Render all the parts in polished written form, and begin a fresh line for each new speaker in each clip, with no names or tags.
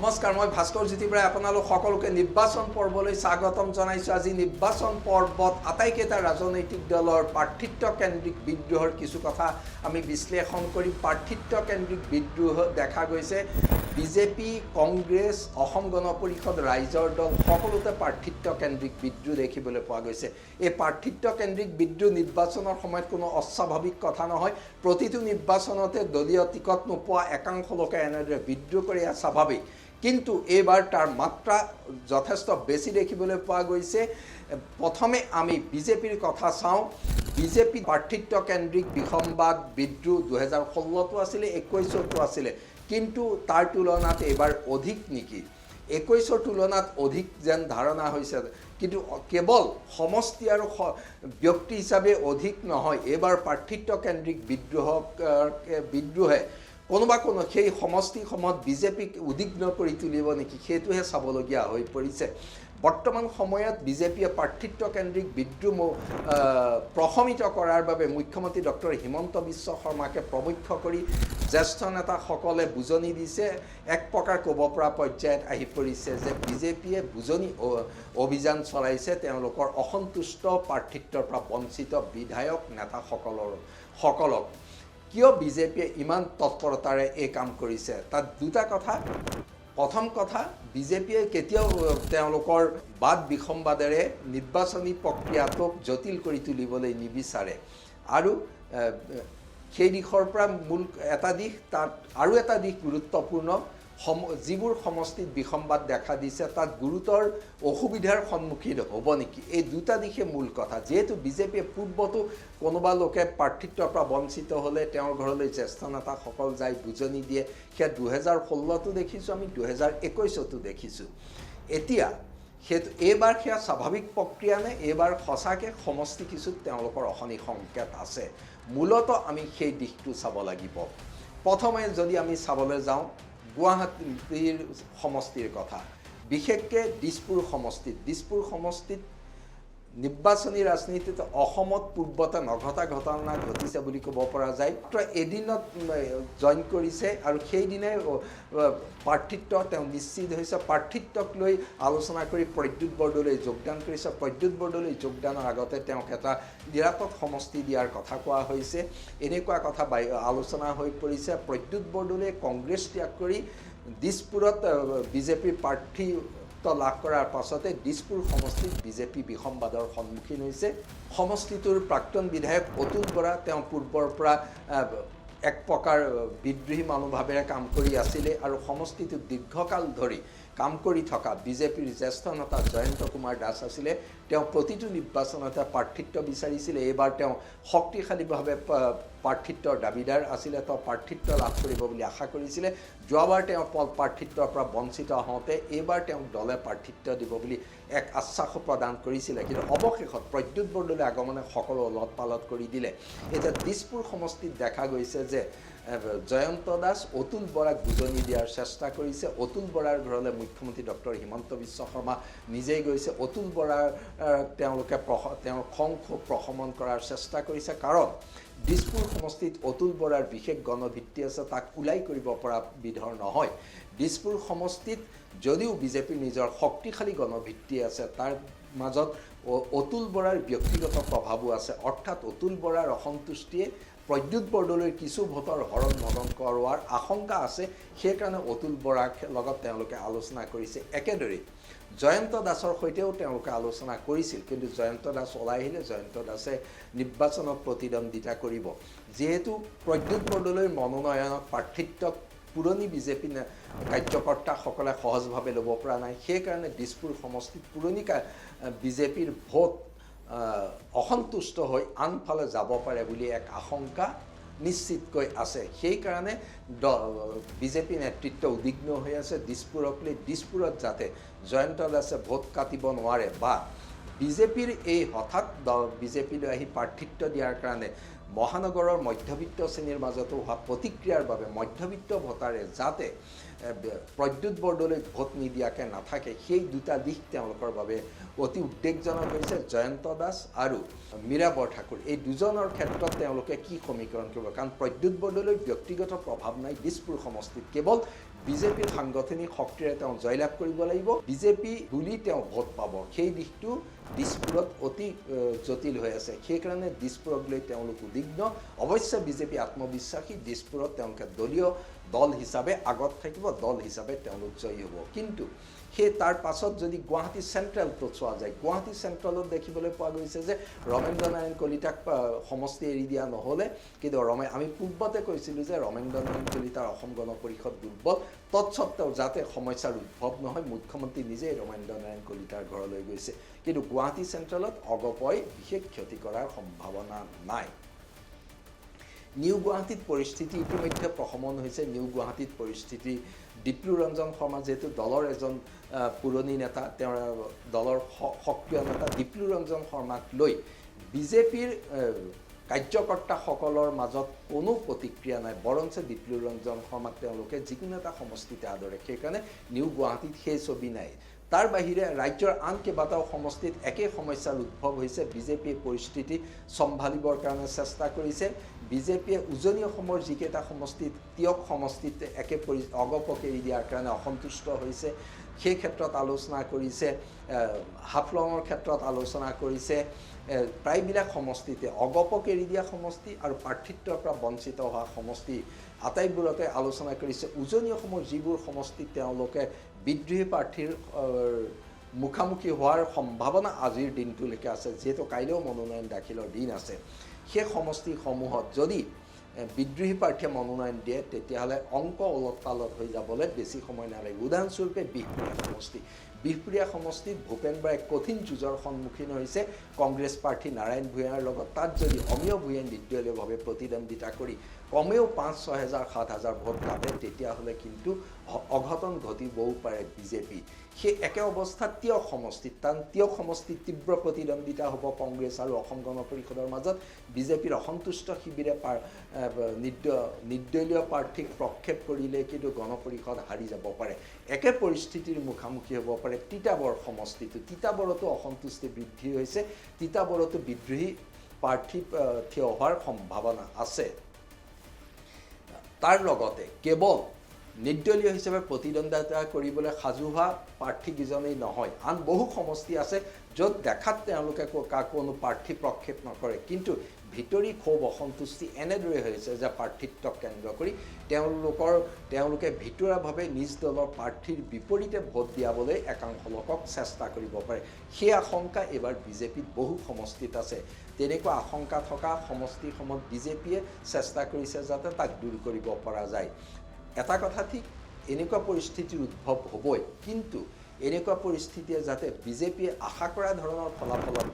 নমস্কাৰ মই ভাস্কৰ জ্যোতি বৰাই আপোনালোক সকলোকে নিৰ্বাচন পৰ্বলৈ স্বাগতম জনাইছো। আজি নিৰ্বাচন পৰ্বত আটাইকেইটা ৰাজনৈতিক দলৰ প্ৰাৰ্থিত্ব কেন্দ্ৰিক বিদ্ৰোহৰ কিছু কথা আমি বিশ্লেষণ কৰিম। প্ৰাৰ্থিত্ব কেন্দ্ৰিক বিদ্ৰোহ দেখা গৈছে বিজেপি, কংগ্ৰেছ, অসম গণ পৰিষদ, ৰাইজৰ দল সকলোতে প্ৰাৰ্থিত্ব কেন্দ্ৰিক বিদ্ৰোহ দেখিবলৈ পোৱা গৈছে। এই প্ৰাৰ্থিত্ব কেন্দ্ৰিক বিদ্ৰোহ নিৰ্বাচনৰ সময়ত কোনো অস্বাভাৱিক কথা নহয়। প্ৰতিটো নিৰ্বাচনতে দলীয় টিকট নোপোৱা একাংশ লোকে এনেদৰে বিদ্ৰোহ কৰি স্বাভাৱিক, কিন্তু এইবাৰ তাৰ মাত্ৰা যথেষ্ট বেছি দেখিবলৈ পোৱা গৈছে। প্ৰথমে আমি বিজেপিৰ কথা চাওঁ। বিজেপি প্ৰাৰ্থিত্ব কেন্দ্ৰিক বিসম্বাদ বিদ্ৰোহ 2016তো আছিলে, 21তো আছিলে, কিন্তু তাৰ তুলনাত এইবাৰ অধিক নেকি? 21ৰ তুলনাত অধিক যেন ধাৰণা হৈছে, কিন্তু কেৱল সমষ্টি আৰু ব্যক্তি হিচাপে অধিক নহয়। এইবাৰ প্ৰাৰ্থিত্ব কেন্দ্ৰিক বিদ্ৰোহে কোনোবা সেই সমষ্টিসমূহত বিজেপিক উদ্বিগ্ন কৰি তুলিব নেকি, সেইটোহে চাবলগীয়া হৈ পৰিছে। বৰ্তমান সময়ত বিজেপিয়ে প্ৰাৰ্থিত্ব কেন্দ্ৰিক বিদ্ৰোহ প্ৰশমিত কৰাৰ বাবে মুখ্যমন্ত্ৰী ডক্টৰ হিমন্ত বিশ্ব শৰ্মাকে প্ৰমুখ্য কৰি জ্যেষ্ঠ নেতাসকলে বুজনি দিছে। এক প্ৰকাৰ ক'ব পৰা পৰ্যায়ত আহি পৰিছে যে বিজেপিয়ে বুজনি অভিযান চলাইছে তেওঁলোকৰ অসন্তুষ্ট প্ৰাৰ্থিত্বৰ পৰা বঞ্চিত বিধায়ক নেতাসকলক। কিয় বিজেপিয়ে ইমান তৎপৰতাৰে এই কাম কৰিছে, তাত দুটা কথা। প্ৰথম কথা, বিজেপিয়ে কেতিয়াও তেওঁলোকৰ বাদ বিসম্বাদেৰে নিৰ্বাচনী প্ৰক্ৰিয়াটোক জটিল কৰি তুলিবলৈ নিবিচাৰে, আৰু সেই দিশৰ পৰা মূল এটা দিশ, তাত আৰু এটা দিশ গুৰুত্বপূৰ্ণ। যিবোৰ সমষ্টিত বিসম্বাদ দেখা দিছে তাত গুৰুতৰ অসুবিধাৰ সন্মুখীন হ'ব নেকি, এই দুটা দিশে মূল কথা। যিহেতু বিজেপিয়ে পূৰ্বতো কোনোবা লোকে প্ৰাৰ্থিত্বৰ পৰা বঞ্চিত হ'লে তেওঁৰ ঘৰলৈ জ্যেষ্ঠ নেতাসকল যায়, বুজনি দিয়ে। সেয়া 2016তো দেখিছোঁ, আমি 2021তো দেখিছোঁ। এতিয়া এইবাৰ সেয়া স্বাভাৱিক প্ৰক্ৰিয়া নে? এইবাৰ সঁচাকৈ সমষ্টি কিছুত তেওঁলোকৰ অশনি সংকেত আছে। মূলতঃ আমি সেই দিশটো চাব লাগিব। প্ৰথমে যদি আমি চাবলৈ যাওঁ গুৱাহাটীৰ সমষ্টিৰ কথা, বিশেষকৈ দিছপুৰ সমষ্টিত নিৰ্বাচনী ৰাজনীতিত অসমত পূৰ্বতে নঘটা ঘটনা ঘটিছে বুলি ক'ব পৰা যায়। এদিনত জইন কৰিছে আৰু সেইদিনাই প্ৰাৰ্থিত্ব তেওঁ নিশ্চিত হৈছে। প্ৰাৰ্থিত্বক লৈ আলোচনা কৰি প্ৰদ্যুৎ বৰদলৈ যোগদান কৰিছে। প্ৰদ্যুৎ বৰদলৈ যোগদানৰ আগতে তেওঁক এটা নিৰাপদ সমষ্টি দিয়াৰ কথা কোৱা হৈছে। এনেকুৱা কথা আলোচনা হৈ পৰিছে। প্ৰদ্যুৎ বৰদলৈয়ে কংগ্ৰেছ ত্যাগ কৰি দিছপুৰত বিজেপিৰ প্ৰাৰ্থী লাভ কৰাৰ পাছতে দিছপুৰ সমষ্টিত বিজেপি বিসম্বাদৰ সন্মুখীন হৈছে। সমষ্টিটোৰ প্ৰাক্তন বিধায়ক অতুল বৰা, তেওঁ পূৰ্বৰ পৰা এক প্ৰকাৰ বিদ্ৰোহী মনোভাৱেৰে কাম কৰি আছিলে, আৰু সমষ্টিটোত দীৰ্ঘকাল ধৰি কাম কৰি থকা বিজেপিৰ জ্যেষ্ঠ নেতা জয়ন্ত কুমাৰ দাস আছিলে। তেওঁ প্ৰতিটো নিৰ্বাচনতে প্ৰাৰ্থিত্ব বিচাৰিছিলে। এইবাৰ তেওঁ শক্তিশালীভাৱে প্ৰাৰ্থিত্বৰ দাবীদাৰ আছিলে। তেওঁ প্ৰাৰ্থিত্ব লাভ কৰিব বুলি আশা কৰিছিলে। যোৱাবাৰ তেওঁ প্ৰাৰ্থিত্বৰ পৰা বঞ্চিত হওঁতে এইবাৰ তেওঁক দলে প্ৰাৰ্থিত্ব দিব বুলি এক আশ্বাসো প্ৰদান কৰিছিলে, কিন্তু অৱশেষত প্ৰদ্যুৎ বৰদলৈৰ আগমনে সকলো ওলট পালট কৰি দিলে। এতিয়া দিছপুৰ সমষ্টিত দেখা গৈছে যে জয়ন্ত দাস অতুল বৰাক বুজনি দিয়াৰ চেষ্টা কৰিছে। অতুল বৰাৰ ঘৰলৈ মুখ্যমন্ত্ৰী ডক্টৰ হিমন্ত বিশ্ব শৰ্মা নিজেই গৈছে। অতুল বৰাৰ তেওঁলোকে তেওঁৰ খং ক্ষোভ প্ৰশমন কৰাৰ চেষ্টা কৰিছে, কাৰণ দিছপুৰ সমষ্টিত অতুল বৰাৰ বিশেষ গণভিত্তি আছে, তাক ওলাই কৰিব পৰা বিধৰ নহয়। দিছপুৰ সমষ্টিত যদিও বিজেপিৰ নিজৰ শক্তিশালী গণভিত্তি আছে, তাৰ মাজত অতুল বৰাৰ ব্যক্তিগত প্ৰভাৱো আছে। অৰ্থাৎ অতুল বৰাৰ অসন্তুষ্টিয়ে প্ৰদ্যুৎ বৰদলৈৰ কিছু ভোটৰ হৰণ মদন কৰোৱাৰ আশংকা আছে। সেইকাৰণে অতুল বৰাৰ লগত তেওঁলোকে আলোচনা কৰিছে। একেদৰে জয়ন্ত দাসৰ সৈতেও তেওঁলোকে আলোচনা কৰিছিল, কিন্তু জয়ন্ত দাস ওলাই আহিলে। জয়ন্ত দাসে নিৰ্বাচনত প্ৰতিদ্বন্দ্বিতা কৰিব। যিহেতু প্ৰদ্যুৎ বৰদলৈৰ মনোনয়নত প্ৰাৰ্থিত্বক পুৰণি বিজেপি কাৰ্যকৰ্তাসকলে সহজভাৱে ল'ব পৰা নাই। সেইকাৰণে দিছপুৰ সমষ্টিত পুৰণি বিজেপিৰ ভোট অসন্তুষ্ট হৈ আনফালে যাব পাৰে বুলি এক আশংকা নিশ্চিতকৈ আছে। সেইকাৰণে বিজেপি নেতৃত্ব উদ্বিগ্ন হৈ আছে দিছপুৰক লৈ। দিছপুৰত যাতে জয়ন্ত দাসে ভোট কাটিব নোৱাৰে, বা বিজেপিৰ এই হঠাৎ বিজেপিলৈ আহি প্ৰাৰ্থিত্ব দিয়াৰ কাৰণে মহানগৰৰ মধ্যবিত্ত শ্ৰেণীৰ মাজতো হোৱা প্ৰতিক্ৰিয়াৰ বাবে মধ্যবিত্ত ভোটাৰে যাতে প্ৰদ্যুৎ বৰদলৈক ভোট নিদিয়াকৈ নাথাকে, সেই দুটা দিশ তেওঁলোকৰ বাবে অতি উদ্বেগজনক হৈছে। জয়ন্ত দাস আৰু মীৰা বৰঠাকুৰ এই দুজনৰ ক্ষেত্ৰত তেওঁলোকে কি সমীকৰণ কৰিব, কাৰণ প্ৰদ্যুৎ বৰদলৈৰ ব্যক্তিগত প্ৰভাৱ নাই দিছপুৰ সমষ্টিত, কেৱল বিজেপিৰ সাংগঠনিক শক্তিৰে তেওঁ জয়লাভ কৰিব লাগিব, বিজেপি বুলি তেওঁ ভোট পাব, সেই দিশটো দিছপুৰত অতি জটিল হৈ আছে। সেইকাৰণে দিছপুৰক লৈ তেওঁলোক উদ্বিগ্ন। অৱশ্যে বিজেপি আত্মবিশ্বাসী, দিছপুৰত তেওঁলোকে দলীয় দল হিচাপে আগত থাকিব, দল হিচাপে তেওঁলোক জয়ী হ'ব। কিন্তু সেই তাৰ পাছত যদি গুৱাহাটী চেণ্ট্ৰেলটোত চোৱা যায়, গুৱাহাটী চেণ্ট্ৰেলত দেখিবলৈ পোৱা গৈছে যে ৰমেন্দ্ৰ নাৰায়ণ কলিতাক সমষ্টি এৰি দিয়া নহ'লে, কিন্তু আমি পূৰ্বতে কৈছিলোঁ যে ৰমেন্দ্ৰ নাৰায়ণ কলিতাৰ অসম গণ পৰিষদ দুৰ্বল, তৎসত্ত্বেও যাতে সমস্যাৰ উদ্ভৱ নহয়, মুখ্যমন্ত্ৰী নিজেই ৰমেন্দ্ৰ নাৰায়ণ কলিতাৰ ঘৰলৈ গৈছে। কিন্তু গুৱাহাটী চেণ্ট্ৰেলত অগপই বিশেষ ক্ষতি কৰাৰ সম্ভাৱনা নাই। নিউ গুৱাহাটীত পৰিস্থিতি ইতিমধ্যে প্ৰশমন হৈছে। নিউ গুৱাহাটীত পৰিস্থিতি ডিপ্লু ৰঞ্জন শৰ্মা যিহেতু দলৰ এজন পুৰণি নেতা, তেওঁৰ দলৰ সক্ৰিয় নেতা ডিপ্লু ৰঞ্জন শৰ্মাক লৈ বিজেপিৰ কাৰ্যকৰ্তাসকলৰ মাজত কোনো প্ৰতিক্ৰিয়া নাই, বৰঞ্চ ডিপ্লু ৰঞ্জন শৰ্মাক তেওঁলোকে যিকোনো এটা সমষ্টিতে আদৰে। সেইকাৰণে নিউ গুৱাহাটীত সেই ছবি নাই। তাৰ বাহিৰে ৰাজ্যৰ আন কেইবাটাও সমষ্টিত একে সমস্যাৰ উদ্ভৱ হৈছে। বিজেপিয়ে পৰিস্থিতি চম্ভালিবৰ কাৰণে চেষ্টা কৰিছে। বিজেপিয়ে উজনি অসমৰ যিকেইটা সমষ্টিত, তিয়ক সমষ্টিত অগপক এৰি দিয়াৰ কাৰণে অসন্তুষ্ট হৈছে, সেই ক্ষেত্ৰত আলোচনা কৰিছে। হাফলঙৰ ক্ষেত্ৰত আলোচনা কৰিছে। প্ৰায়বিলাক সমষ্টিতে অগপক এৰি দিয়া সমষ্টি আৰু প্ৰাৰ্থিত্বৰ পৰা বঞ্চিত হোৱা সমষ্টি আটাইবোৰতে আলোচনা কৰিছে। উজনি অসমৰ যিবোৰ সমষ্টিত তেওঁলোকে বিদ্ৰোহী প্ৰাৰ্থীৰ মুখামুখি হোৱাৰ সম্ভাৱনা আজিৰ দিনটোলৈকে আছে, যিহেতু কাইলৈও মনোনয়ন দাখিলৰ দিন আছে, সেই সমষ্টিসমূহত যদি বিদ্ৰোহী প্ৰাৰ্থীয়ে মনোনয়ন দিয়ে তেতিয়াহ'লে অংক ওলট পালট হৈ যাবলৈ বেছি সময় নালাগে। উদাহৰণস্বৰূপে বিহপুৰীয়া সমষ্টি, বিহপুৰীয়া সমষ্টিত ভূপেন বৰাই কঠিন যুঁজৰ সন্মুখীন হৈছে কংগ্ৰেছ প্ৰাৰ্থী নাৰায়ণ ভূঞাৰ লগত। তাত যদি অমীয় ভূঞাই নিৰ্দলীয়ভাৱে প্ৰতিদ্বন্দ্বিতা কৰি কমেও 5-6 হাজাৰ 7 হাজাৰ ভোট পাবে, তেতিয়াহ'লে কিন্তু অঘটন ঘটিবও পাৰে বিজেপি। সেই একে অৱস্থাত তিয়ক সমষ্টিত, কাৰণ তিয়ক সমষ্টিত তীব্ৰ প্ৰতিদ্বন্দ্বিতা হ'ব কংগ্ৰেছ আৰু অসম গণ পৰিষদৰ মাজত। বিজেপিৰ অসন্তুষ্ট শিবিৰে নিৰ্দলীয় প্ৰাৰ্থীক প্ৰক্ষেপ কৰিলে কিন্তু গণ পৰিষদ হাৰি যাব পাৰে। একে পৰিস্থিতিৰ মুখামুখি হ'ব পাৰে তিতাবৰ সমষ্টিটো। তিতাবৰতো অসন্তুষ্টি বৃদ্ধি হৈছে, তিতাবৰতো বিদ্ৰোহী প্ৰাৰ্থী থিয় হোৱাৰ সম্ভাৱনা আছে। তাৰ লগতে কেৱল নিৰ্দলীয় হিচাপে প্ৰতিদ্বন্দ্বিতা কৰিবলৈ সাজু হোৱা প্ৰাৰ্থীকেইজনেই নহয়, আন বহু সমষ্টি আছে য'ত দেখাত তেওঁলোকে কোনো প্ৰাৰ্থী প্ৰক্ষেপ নকৰে, কিন্তু ভিতৰি ক্ষোভ অসন্তুষ্টি এনেদৰে হৈছে যে প্ৰাৰ্থিত্বক কেন্দ্ৰ কৰি তেওঁলোকে ভিতৰুৱাভাৱে নিজ দলৰ প্ৰাৰ্থীৰ বিপৰীতে ভোট দিয়াবলৈ একাংশ লোকক চেষ্টা কৰিব পাৰে। সেই আশংকা এইবাৰ বিজেপিত বহু সমষ্টিত আছে। তেনেকুৱা আশংকা থকা সমষ্টিসমূহত বিজেপিয়ে চেষ্টা কৰিছে যাতে তাক দূৰ কৰিব পৰা যায়। এটা কথা ঠিক, এনেকুৱা পৰিস্থিতিৰ উদ্ভৱ হ'বই, কিন্তু এনেকুৱা পৰিস্থিতিয়ে যাতে বিজেপিয়ে আশা কৰা ধৰণৰ ফলাফলত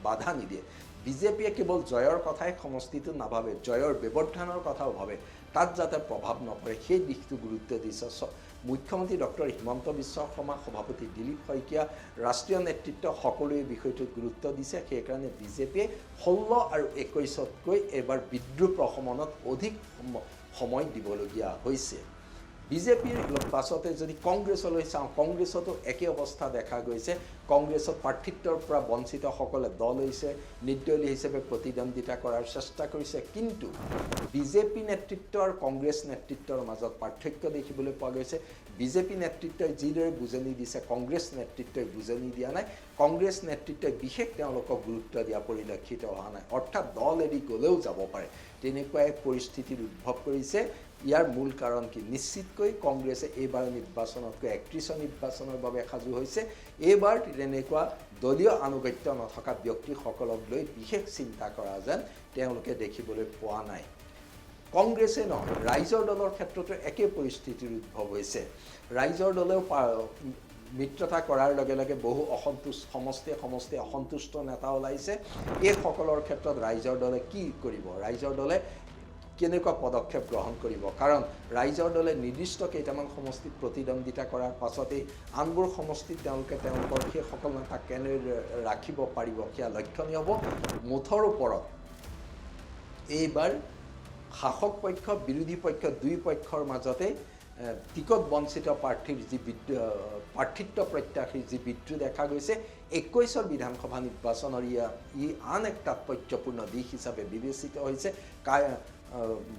বাধা নিদিয়ে। বিজেপিয়ে কেৱল জয়ৰ কথাই সমষ্টিটো নাভাবে, জয়ৰ ব্যৱধানৰ কথাও ভাবে, তাত যাতে প্ৰভাৱ নপৰে সেই দিশটো গুৰুত্ব দিছে মুখ্যমন্ত্ৰী ডক্টৰ হিমন্ত বিশ্ব শৰ্মা, সভাপতি দিলীপ শইকীয়া, ৰাষ্ট্ৰীয় নেতৃত্ব সকলোৱে বিষয়টোত গুৰুত্ব দিছে। সেইকাৰণে বিজেপিয়ে 16 আৰু 21তকৈ এইবাৰ বিদ্ৰোহ প্ৰশমনত অধিক সময় দিবলগীয়া হৈছে। বিজেপিৰ পাছতে যদি কংগ্ৰেছলৈ চাওঁ, কংগ্ৰেছতো একে অৱস্থা দেখা গৈছে। কংগ্ৰেছত প্ৰাৰ্থিত্বৰ পৰা বঞ্চিতসকলে দল হৈছে, নিৰ্দলীয় হিচাপে প্ৰতিদ্বন্দ্বিতা কৰাৰ চেষ্টা কৰিছে, কিন্তু বিজেপি নেতৃত্ব আৰু কংগ্ৰেছ নেতৃত্বৰ মাজত পাৰ্থক্য দেখিবলৈ পোৱা গৈছে। বিজেপি নেতৃত্বই যিদৰে বুজনি দিছে, কংগ্ৰেছ নেতৃত্বই বুজনি দিয়া নাই। কংগ্ৰেছ নেতৃত্বই বিশেষ তেওঁলোকক গুৰুত্ব দিয়া পৰিলক্ষিত হোৱা নাই, অৰ্থাৎ দল এৰি গ'লেও যাব পাৰে, তেনেকুৱা এক পৰিস্থিতিৰ উদ্ভৱ কৰিছে। ইয়াৰ মূল কাৰণ কি? নিশ্চিতকৈ কংগ্ৰেছে এইবাৰ নিৰ্বাচনতকৈ 31 নিৰ্বাচনৰ বাবে সাজু হৈছে। এইবাৰ তেনেকুৱা দলীয় আনুগত্য নথকা ব্যক্তিসকলক লৈ বিশেষ চিন্তা কৰা যেন তেওঁলোকে দেখিবলৈ পোৱা নাই। কংগ্ৰেছে নহয়, ৰাইজৰ দলৰ ক্ষেত্ৰতো একে পৰিস্থিতিৰ উদ্ভৱ হৈছে। ৰাইজৰ দলেও মিত্ৰতা কৰাৰ লগে লগে বহু সমষ্টিয়ে অসন্তুষ্ট নেতা ওলাইছে। এইসকলৰ ক্ষেত্ৰত ৰাইজৰ দলে কি কৰিব? ৰাইজৰ দলে কেনেকুৱা পদক্ষেপ গ্ৰহণ কৰিব? কাৰণ ৰাইজৰ দলে নিৰ্দিষ্ট কেইটামান সমষ্টিত প্ৰতিদ্বন্দ্বিতা কৰাৰ পাছতেই আনবোৰ সমষ্টিত তেওঁলোকে তেওঁলোকৰ সেইসকল নেতাক কেনেদৰে ৰাখিব পাৰিব সেয়া লক্ষণীয় হ'ব। মুঠৰ ওপৰত এইবাৰ শাসক পক্ষ বিৰোধী পক্ষ দুই পক্ষৰ মাজতে টিকট বঞ্চিত প্ৰাৰ্থীৰ যি প্ৰাৰ্থিত্ব প্ৰত্যাশীৰ যি বিদ্ৰোহ দেখা গৈছে 21ৰ বিধানসভা নিৰ্বাচনৰ ই আন এক তাৎপৰ্যপূৰ্ণ দিশ হিচাপে বিবেচিত হৈছে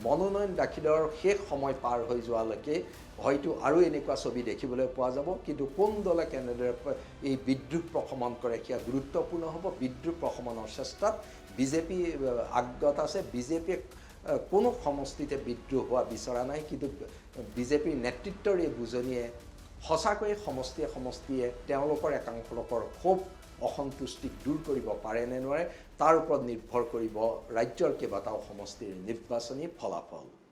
মনোনয়ন দাখিলৰ শেষ সময় পাৰ হৈ যোৱালৈকে হয়তো আৰু এনেকুৱা ছবি দেখিবলৈ পোৱা যাব কিন্তু কোন দলে কেনেদৰে এই বিদ্ৰোহ প্ৰশমন কৰে সেয়া গুৰুত্বপূৰ্ণ হ'ব বিদ্ৰোহ প্ৰশমনৰ চেষ্টাত বিজেপি আগত আছে বিজেপিয়ে কোনো সমষ্টিতে বিদ্ৰোহ হোৱা বিচৰা নাই কিন্তু বিজেপিৰ নেতৃত্বৰ এই বুজনিয়ে সঁচাকৈয়ে সমষ্টিয়ে তেওঁলোকৰ একাংশ লোকৰ ক্ষোভ অসন্তুষ্টিক দূৰ কৰিব পাৰে নে নোৱাৰে তাৰ ওপৰত নিৰ্ভৰ কৰিব ৰাজ্যৰ কেইবাটাও সমষ্টিৰ নিৰ্বাচনী ফলাফল